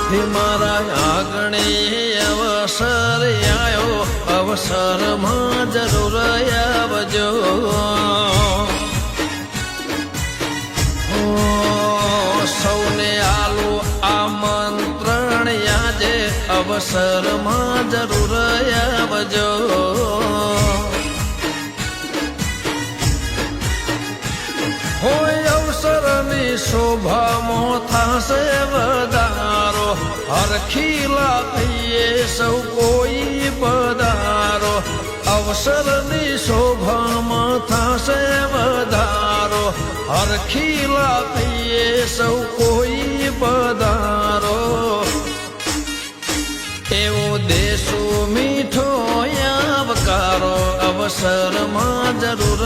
હે મારા આંગણે અવસર આયો અવસરમાં જરૂર આવજો સૌને આલો આમંત્રણ આજે અવસરમાં જરૂર આવજો હોય અવસરની શોભામાં થશે વધારો હરખીલા થઈએ સૌ કોઈ પધારો અવસરની શોભામાં થશે વધારો હરખીલા થઈએ સૌ કોઈ પધારો એવો દેશો મીઠો આવકારો અવસરમાં જરૂર